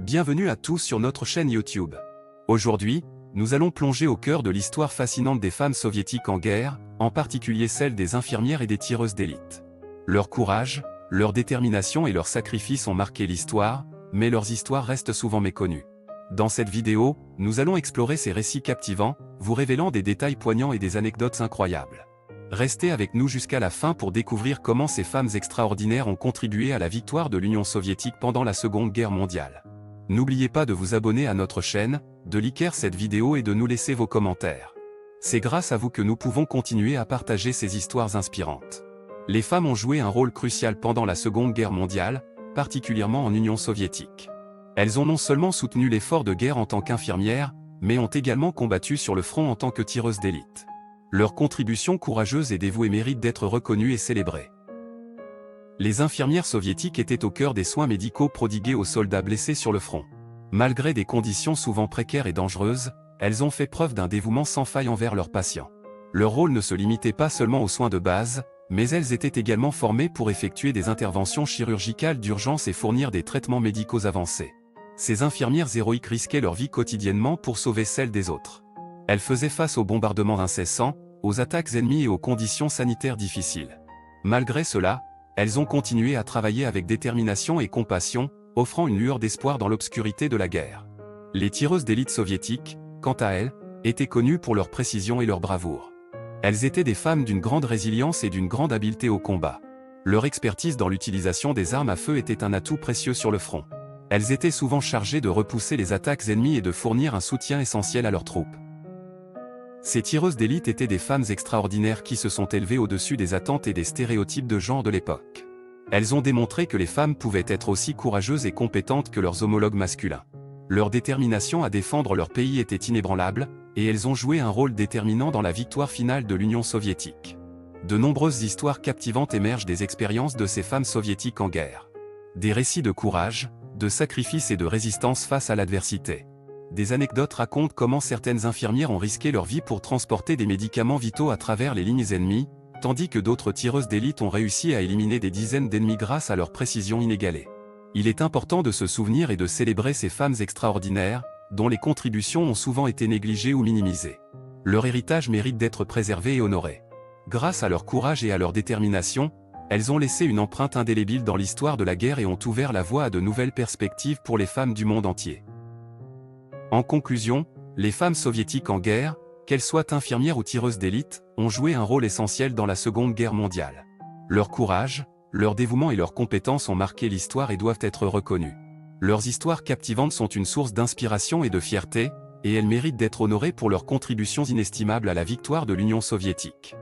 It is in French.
Bienvenue à tous sur notre chaîne YouTube. Aujourd'hui, nous allons plonger au cœur de l'histoire fascinante des femmes soviétiques en guerre, en particulier celle des infirmières et des tireuses d'élite. Leur courage, leur détermination et leur sacrifice ont marqué l'histoire, mais leurs histoires restent souvent méconnues. Dans cette vidéo, nous allons explorer ces récits captivants, vous révélant des détails poignants et des anecdotes incroyables. Restez avec nous jusqu'à la fin pour découvrir comment ces femmes extraordinaires ont contribué à la victoire de l'Union soviétique pendant la Seconde Guerre mondiale. N'oubliez pas de vous abonner à notre chaîne, de liker cette vidéo et de nous laisser vos commentaires. C'est grâce à vous que nous pouvons continuer à partager ces histoires inspirantes. Les femmes ont joué un rôle crucial pendant la Seconde Guerre mondiale, particulièrement en Union soviétique. Elles ont non seulement soutenu l'effort de guerre en tant qu'infirmières, mais ont également combattu sur le front en tant que tireuses d'élite. Leur contribution courageuse et dévouée mérite d'être reconnue et célébrée. Les infirmières soviétiques étaient au cœur des soins médicaux prodigués aux soldats blessés sur le front. Malgré des conditions souvent précaires et dangereuses, elles ont fait preuve d'un dévouement sans faille envers leurs patients. Leur rôle ne se limitait pas seulement aux soins de base, mais elles étaient également formées pour effectuer des interventions chirurgicales d'urgence et fournir des traitements médicaux avancés. Ces infirmières héroïques risquaient leur vie quotidiennement pour sauver celle des autres. Elles faisaient face aux bombardements incessants, aux attaques ennemies et aux conditions sanitaires difficiles. Malgré cela, elles ont continué à travailler avec détermination et compassion, offrant une lueur d'espoir dans l'obscurité de la guerre. Les tireuses d'élite soviétiques, quant à elles, étaient connues pour leur précision et leur bravoure. Elles étaient des femmes d'une grande résilience et d'une grande habileté au combat. Leur expertise dans l'utilisation des armes à feu était un atout précieux sur le front. Elles étaient souvent chargées de repousser les attaques ennemies et de fournir un soutien essentiel à leurs troupes. Ces tireuses d'élite étaient des femmes extraordinaires qui se sont élevées au-dessus des attentes et des stéréotypes de genre de l'époque. Elles ont démontré que les femmes pouvaient être aussi courageuses et compétentes que leurs homologues masculins. Leur détermination à défendre leur pays était inébranlable, et elles ont joué un rôle déterminant dans la victoire finale de l'Union soviétique. De nombreuses histoires captivantes émergent des expériences de ces femmes soviétiques en guerre. Des récits de courage, de sacrifice et de résistance face à l'adversité. Des anecdotes racontent comment certaines infirmières ont risqué leur vie pour transporter des médicaments vitaux à travers les lignes ennemies, tandis que d'autres tireuses d'élite ont réussi à éliminer des dizaines d'ennemis grâce à leur précision inégalée. Il est important de se souvenir et de célébrer ces femmes extraordinaires, dont les contributions ont souvent été négligées ou minimisées. Leur héritage mérite d'être préservé et honoré. Grâce à leur courage et à leur détermination, elles ont laissé une empreinte indélébile dans l'histoire de la guerre et ont ouvert la voie à de nouvelles perspectives pour les femmes du monde entier. En conclusion, les femmes soviétiques en guerre, qu'elles soient infirmières ou tireuses d'élite, ont joué un rôle essentiel dans la Seconde Guerre mondiale. Leur courage, leur dévouement et leurs compétences ont marqué l'histoire et doivent être reconnues. Leurs histoires captivantes sont une source d'inspiration et de fierté, et elles méritent d'être honorées pour leurs contributions inestimables à la victoire de l'Union soviétique.